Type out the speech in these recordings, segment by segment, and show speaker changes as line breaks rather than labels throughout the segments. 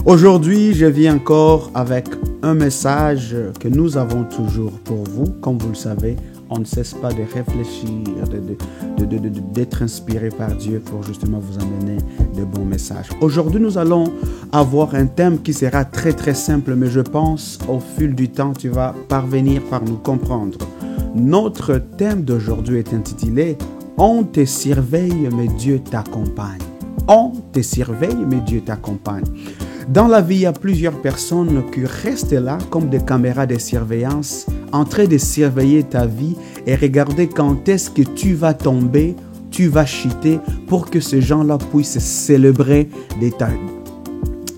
Aujourd'hui, je viens encore avec un message que nous avons toujours pour vous. Comme vous le savez, on ne cesse pas de réfléchir, d'être inspiré par Dieu pour justement vous amener de bons messages. Aujourd'hui, nous allons avoir un thème qui sera très très simple, mais je pense au fil du temps, tu vas parvenir par nous comprendre. Notre thème d'aujourd'hui est intitulé « On te surveille, mais Dieu t'accompagne ». On te surveille, mais Dieu t'accompagne. Dans la vie, il y a plusieurs personnes qui restent là comme des caméras de surveillance, en train de surveiller ta vie et regarder quand est-ce que tu vas tomber, tu vas chuter pour que ces gens-là puissent célébrer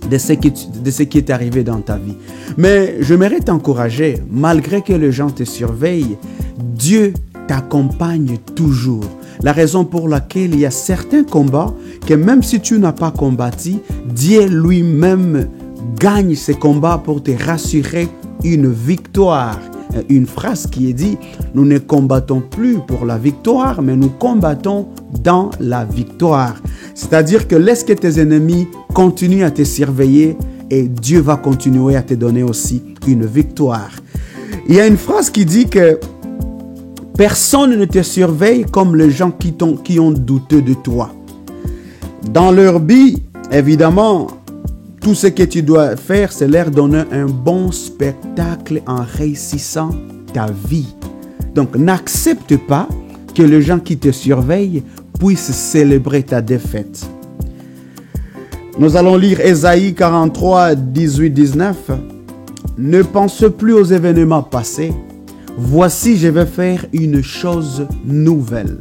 de ce qui est arrivé dans ta vie. Mais j'aimerais t'encourager, malgré que les gens te surveillent, Dieu t'accompagne toujours. La raison pour laquelle il y a certains combats que même si tu n'as pas combattu, Dieu lui-même gagne ces combats pour te rassurer une victoire. Une phrase qui est dit, nous ne combattons plus pour la victoire, mais nous combattons dans la victoire. C'est-à-dire que laisse que tes ennemis continuent à te surveiller et Dieu va continuer à te donner aussi une victoire. Il y a une phrase qui dit que personne ne te surveille comme les gens qui ont douté de toi. Dans leur vie, évidemment, tout ce que tu dois faire, c'est leur donner un bon spectacle en réussissant ta vie. Donc, n'accepte pas que les gens qui te surveillent puissent célébrer ta défaite. Nous allons lire Ésaïe 43, 18, 19. Ne pense plus aux événements passés. Voici, je vais faire une chose nouvelle.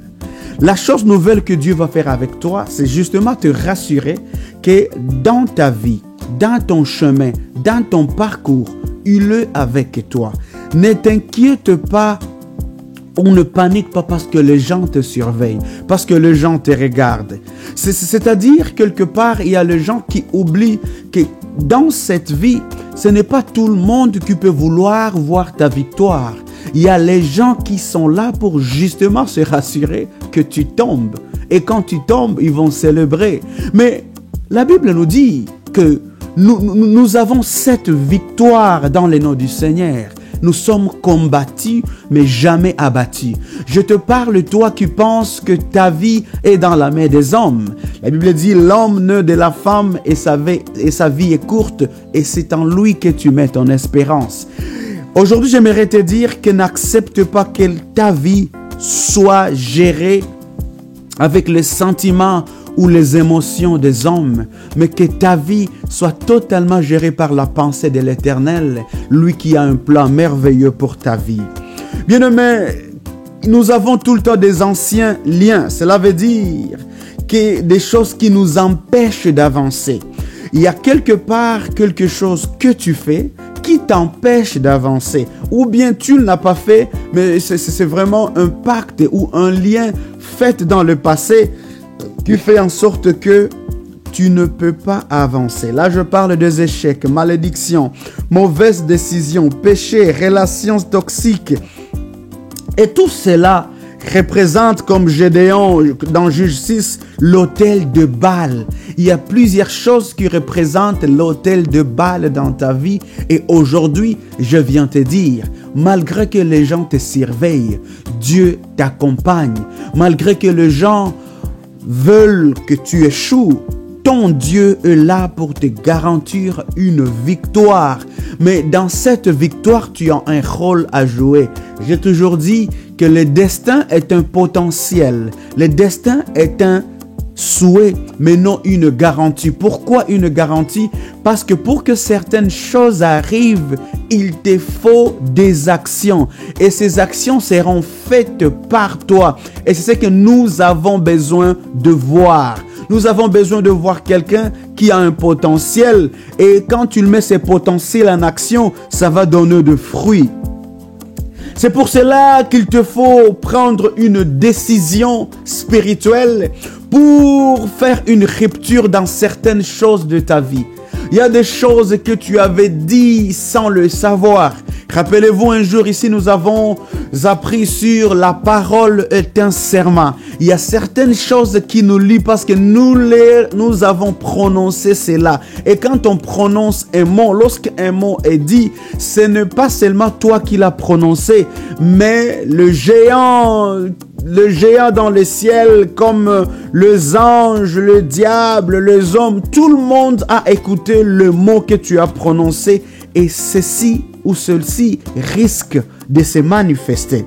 La chose nouvelle que Dieu va faire avec toi, c'est justement te rassurer que dans ta vie, dans ton chemin, dans ton parcours, il est avec toi. Ne t'inquiète pas ou ne panique pas parce que les gens te surveillent, parce que les gens te regardent. C'est-à-dire, quelque part, il y a les gens qui oublient que dans cette vie, ce n'est pas tout le monde qui peut vouloir voir ta victoire. Il y a les gens qui sont là pour justement se rassurer que tu tombes. Et quand tu tombes, ils vont célébrer. Mais la Bible nous dit que nous avons cette victoire dans le nom du Seigneur. Nous sommes combattus, mais jamais abattus. Je te parle, toi qui penses que ta vie est dans la main des hommes. La Bible dit, l'homme naît de la femme et sa vie est courte, et c'est en lui que tu mets ton espérance. Aujourd'hui, j'aimerais te dire que n'accepte pas que ta vie soit gérée avec les sentiments ou les émotions des hommes, mais que ta vie soit totalement gérée par la pensée de l'Éternel, lui qui a un plan merveilleux pour ta vie. Bien-aimés, nous avons tout le temps des anciens liens. Cela veut dire que des choses qui nous empêchent d'avancer. Il y a quelque part quelque chose que tu fais qui t'empêche d'avancer. Ou bien tu ne l'as pas fait, mais c'est vraiment un pacte ou un lien fait dans le passé qui fait en sorte que tu ne peux pas avancer. Là, je parle des échecs, malédictions, mauvaises décisions, péchés, relations toxiques. Et tout cela représente, comme Gédéon dans Juge 6, l'autel de Baal. Il y a plusieurs choses qui représentent l'autel de Baal dans ta vie. Et aujourd'hui, je viens te dire, malgré que les gens te surveillent, Dieu t'accompagne. Malgré que les gens veulent que tu échoues, ton Dieu est là pour te garantir une victoire. Mais dans cette victoire, tu as un rôle à jouer. J'ai toujours dit que le destin est un potentiel. Le destin est un souhait, mais non une garantie. Pourquoi une garantie? Parce que pour que certaines choses arrivent, il te faut des actions. Et ces actions seront faites par toi. Et c'est ce que nous avons besoin de voir. Nous avons besoin de voir quelqu'un qui a un potentiel. Et quand tu mets ces potentiels en action, ça va donner de fruits. C'est pour cela qu'il te faut prendre une décision spirituelle pour faire une rupture dans certaines choses de ta vie. Il y a des choses que tu avais dit sans le savoir. Rappelez-vous, un jour ici, nous avons appris sur la parole est un serment. Il y a certaines choses qui nous lient parce que nous avons prononcé cela. Et quand on prononce un mot, lorsqu'un mot est dit, ce n'est pas seulement toi qui l'as prononcé, mais le géant dans le ciel, comme les anges, le diable, les hommes, tout le monde a écouté le mot que tu as prononcé et ceci ou ceci risque de se manifester.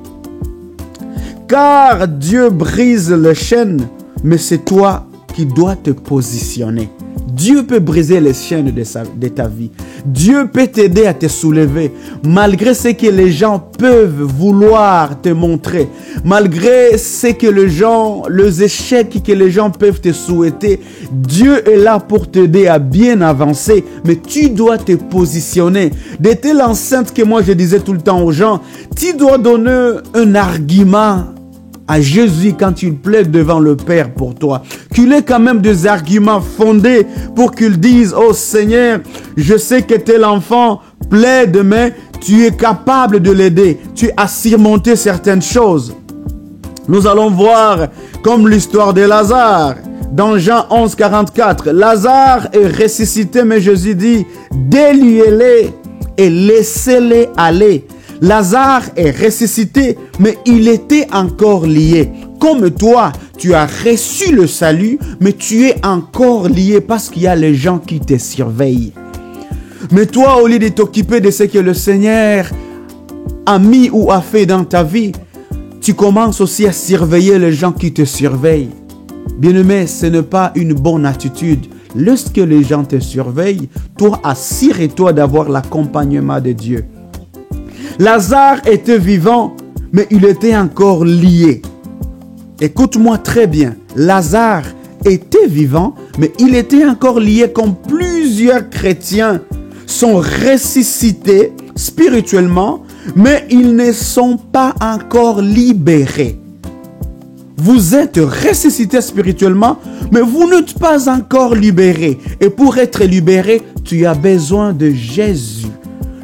Car Dieu brise les chaînes, mais c'est toi qui dois te positionner. Dieu peut briser les chaînes de ta vie. Dieu peut t'aider à te soulever. Malgré ce que les gens peuvent vouloir te montrer. Malgré ce que les échecs que les gens peuvent te souhaiter. Dieu est là pour t'aider à bien avancer. Mais tu dois te positionner. De telle enceinte que moi je disais tout le temps aux gens. Tu dois donner un argument à Jésus quand il plaide devant le Père pour toi. Qu'il ait quand même des arguments fondés pour qu'il dise, oh Seigneur, je sais que tel enfant plaide, mais tu es capable de l'aider. Tu as surmonté certaines choses. Nous allons voir comme l'histoire de Lazare. Dans Jean 11, 44, Lazare est ressuscité, mais Jésus dit, déliez-les et laissez-les aller. Lazare est ressuscité, mais il était encore lié. Comme toi, tu as reçu le salut, mais tu es encore lié parce qu'il y a les gens qui te surveillent. Mais toi, au lieu de t'occuper de ce que le Seigneur a mis ou a fait dans ta vie, tu commences aussi à surveiller les gens qui te surveillent. Bien-aimé, ce n'est pas une bonne attitude. Lorsque les gens te surveillent, toi, assure-toi d'avoir l'accompagnement de Dieu. Lazare était vivant, mais il était encore lié. Écoute-moi très bien. Lazare était vivant, mais il était encore lié comme plusieurs chrétiens sont ressuscités spirituellement, mais ils ne sont pas encore libérés. Vous êtes ressuscité spirituellement, mais vous n'êtes pas encore libéré. Et pour être libéré, tu as besoin de Jésus.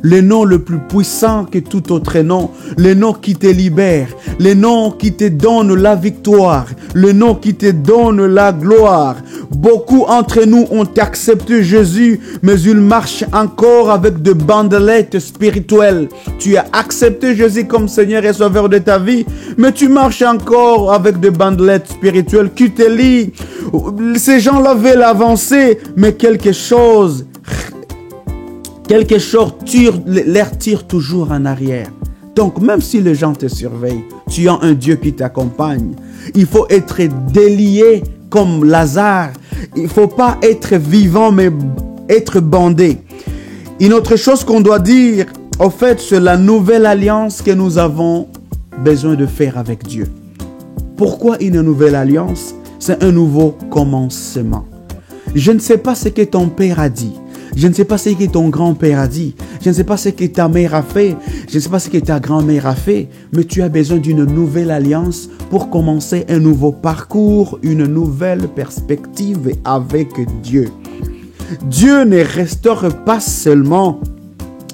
Le nom le plus puissant que tout autre nom, le nom qui te libère, le nom qui te donne la victoire, le nom qui te donne la gloire. Beaucoup entre nous ont accepté Jésus, mais ils marchent encore avec des bandelettes spirituelles. Tu as accepté Jésus comme Seigneur et Sauveur de ta vie, mais tu marches encore avec des bandelettes spirituelles qui te lient. Ces gens-là veulent avancer, mais quelque chose leur tire toujours en arrière. Donc, même si les gens te surveillent, tu as un Dieu qui t'accompagne. Il faut être délié comme Lazare. Il ne faut pas être vivant, mais être bandé. Une autre chose qu'on doit dire, au fait, c'est la nouvelle alliance que nous avons besoin de faire avec Dieu. Pourquoi une nouvelle alliance? C'est un nouveau commencement. Je ne sais pas ce que ton père a dit. Je ne sais pas ce que ton grand-père a dit. Je ne sais pas ce que ta mère a fait. Je ne sais pas ce que ta grand-mère a fait. Mais tu as besoin d'une nouvelle alliance pour commencer un nouveau parcours, une nouvelle perspective avec Dieu. Dieu ne restaure pas seulement,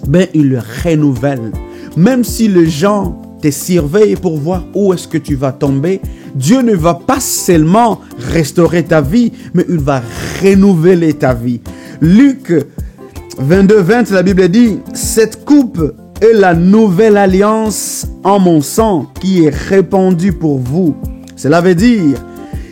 mais il renouvelle. Même si les gens te surveillent pour voir où est-ce que tu vas tomber, Dieu ne va pas seulement restaurer ta vie, mais il va renouveler ta vie. Luc 22, 20, la Bible dit, « Cette coupe est la nouvelle alliance en mon sang qui est répandue pour vous. » Cela veut dire,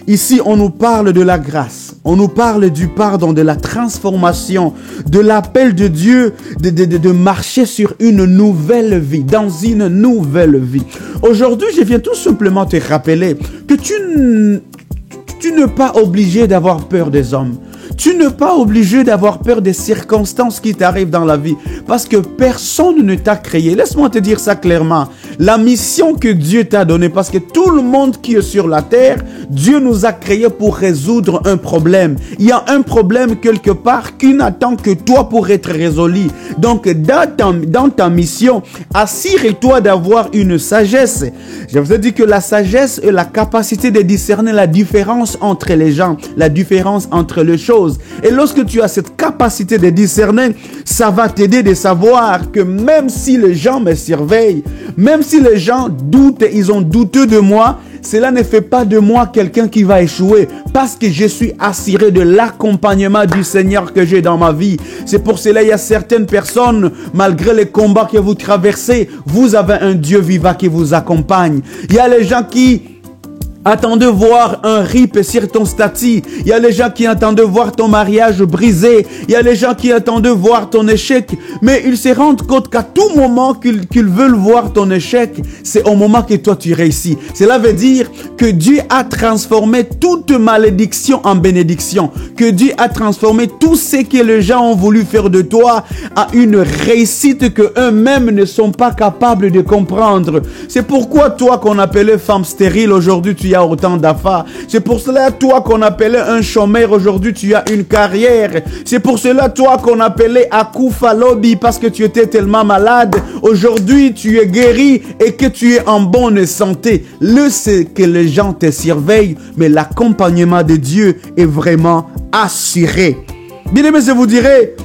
ici on nous parle de la grâce, on nous parle du pardon, de la transformation, de l'appel de Dieu de marcher sur une nouvelle vie, dans une nouvelle vie. Aujourd'hui, je viens tout simplement te rappeler que tu n'es pas obligé d'avoir peur des hommes. Tu n'es pas obligé d'avoir peur des circonstances qui t'arrivent dans la vie parce que personne ne t'a créé. Laisse-moi te dire ça clairement. La mission que Dieu t'a donnée, parce que tout le monde qui est sur la terre, Dieu nous a créés pour résoudre un problème. Il y a un problème quelque part qui n'attend que toi pour être résolu. Donc, dans ta mission, assure-toi d'avoir une sagesse. Je vous ai dit que la sagesse est la capacité de discerner la différence entre les gens, la différence entre les choses. Et lorsque tu as cette capacité de discerner, ça va t'aider de savoir que même si les gens me surveillent, même si les gens doutent, ils ont douteux de moi, cela ne fait pas de moi quelqu'un qui va échouer parce que je suis assuré de l'accompagnement du Seigneur que j'ai dans ma vie. C'est pour cela qu'il y a certaines personnes, malgré les combats que vous traversez, vous avez un Dieu vivant qui vous accompagne. Il y a les gens qui attendent de voir un rip sur ton statut. Il y a les gens qui attendent de voir ton mariage brisé. Il y a les gens qui attendent de voir ton échec. Mais ils se rendent compte qu'à tout moment qu'ils veulent voir ton échec, c'est au moment que toi tu réussis. Cela veut dire que Dieu a transformé toute malédiction en bénédiction. Que Dieu a transformé tout ce que les gens ont voulu faire de toi à une réussite que eux-mêmes ne sont pas capables de comprendre. C'est pourquoi toi qu'on appelait femme stérile, aujourd'hui tu as autant d'affaires. C'est pour cela, toi qu'on appelait un chômeur, aujourd'hui tu as une carrière. C'est pour cela, toi qu'on appelait Akufa Lobby parce que tu étais tellement malade, aujourd'hui tu es guéri et que tu es en bonne santé. C'est que les gens te surveillent, mais l'accompagnement de Dieu est vraiment assuré. Bien aimé, je vous dirais,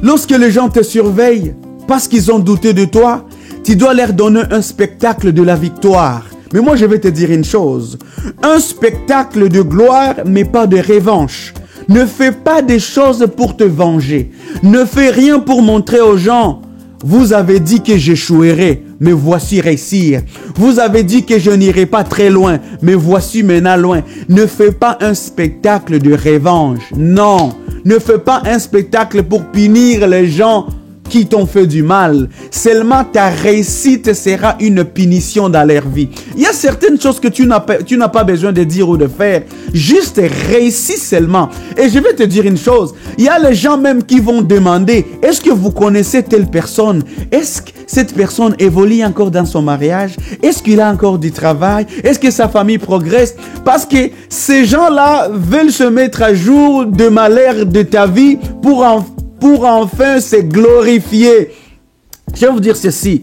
lorsque les gens te surveillent parce qu'ils ont douté de toi, tu dois leur donner un spectacle de la victoire. Mais moi, je vais te dire une chose. Un spectacle de gloire, mais pas de revanche. Ne fais pas des choses pour te venger. Ne fais rien pour montrer aux gens. Vous avez dit que j'échouerai, mais voici réussir. Vous avez dit que je n'irai pas très loin, mais voici maintenant loin. Ne fais pas un spectacle de revanche. Non. Ne fais pas un spectacle pour punir les gens qui t'ont fait du mal. Seulement ta réussite sera une punition dans leur vie. Il y a certaines choses que tu n'as pas besoin de dire ou de faire. Juste réussis seulement. Et je vais te dire une chose. Il y a les gens même qui vont demander, est-ce que vous connaissez telle personne? Est-ce que cette personne évolue encore dans son mariage? Est-ce qu'il a encore du travail? Est-ce que sa famille progresse? Parce que ces gens-là veulent se mettre à jour de malheur de ta vie pour enfin se glorifier. Je vais vous dire ceci.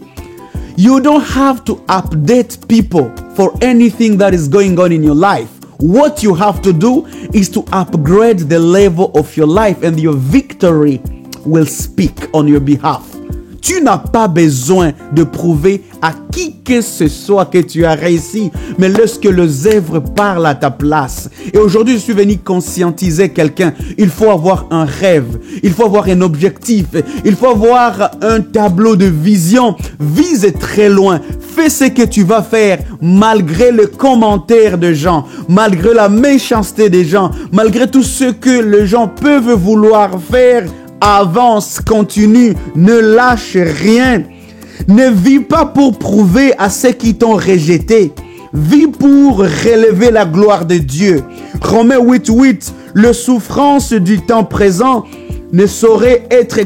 You don't have to update people for anything that is going on in your life. What you have to do is to upgrade the level of your life and your victory will speak on your behalf. Tu n'as pas besoin de prouver à qui que ce soit que tu as réussi, mais lorsque les œuvres parlent à ta place. Et aujourd'hui, je suis venu conscientiser quelqu'un. Il faut avoir un rêve, il faut avoir un objectif, il faut avoir un tableau de vision. Vise très loin. Fais ce que tu vas faire malgré les commentaires des gens, malgré la méchanceté des gens, malgré tout ce que les gens peuvent vouloir faire. Avance, continue, ne lâche rien. Ne vis pas pour prouver à ceux qui t'ont rejeté. Vis pour relever la gloire de Dieu. Romains 8:8, les souffrances du temps présent ne sauraient être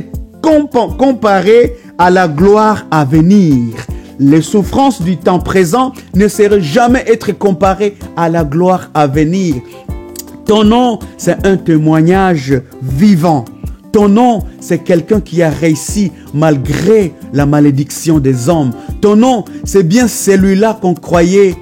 comparées à la gloire à venir. Les souffrances du temps présent ne sauraient jamais être comparées à la gloire à venir. Ton nom, c'est un témoignage vivant. Ton nom, c'est quelqu'un qui a réussi malgré la malédiction des hommes. Ton nom, c'est bien celui-là qu'on croyait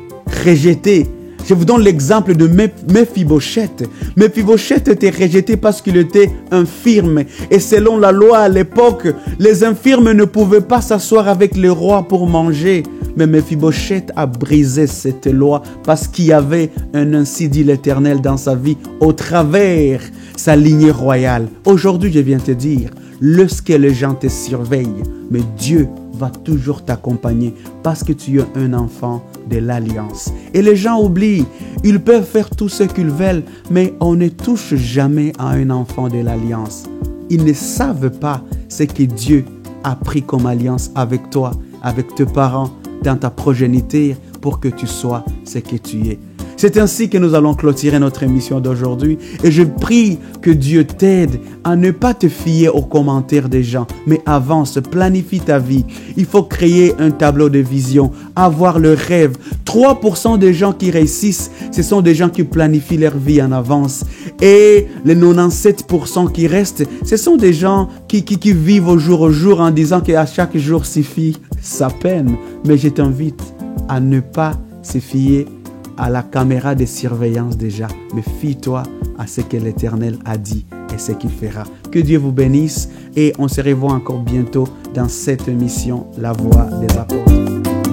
rejeté. Je vous donne l'exemple de Mephibosheth. Mephibosheth était rejeté parce qu'il était infirme. Et selon la loi à l'époque, les infirmes ne pouvaient pas s'asseoir avec le roi pour manger. Mais Mephibosheth a brisé cette loi parce qu'il y avait un ainsi dit l'Éternel dans sa vie au travers sa lignée royale. Aujourd'hui, je viens te dire, lorsque les gens te surveillent, mais Dieu va toujours t'accompagner parce que tu es un enfant de l'Alliance. Et les gens oublient, ils peuvent faire tout ce qu'ils veulent, mais on ne touche jamais à un enfant de l'Alliance. Ils ne savent pas ce que Dieu a pris comme alliance avec toi, avec tes parents, dans ta progéniture, pour que tu sois ce que tu es. C'est ainsi que nous allons clôturer notre émission d'aujourd'hui. Et je prie que Dieu t'aide à ne pas te fier aux commentaires des gens, mais avance, planifie ta vie. Il faut créer un tableau de vision, avoir le rêve. 3% des gens qui réussissent, ce sont des gens qui planifient leur vie en avance. Et les 97% qui restent, ce sont des gens qui vivent au jour en disant qu'à chaque jour suffit sa peine. Mais je t'invite à ne pas se fier à la caméra de surveillance déjà, mais fie-toi à ce que l'Éternel a dit et ce qu'il fera. Que Dieu vous bénisse et on se revoit encore bientôt dans cette émission La Voix des Apôtres.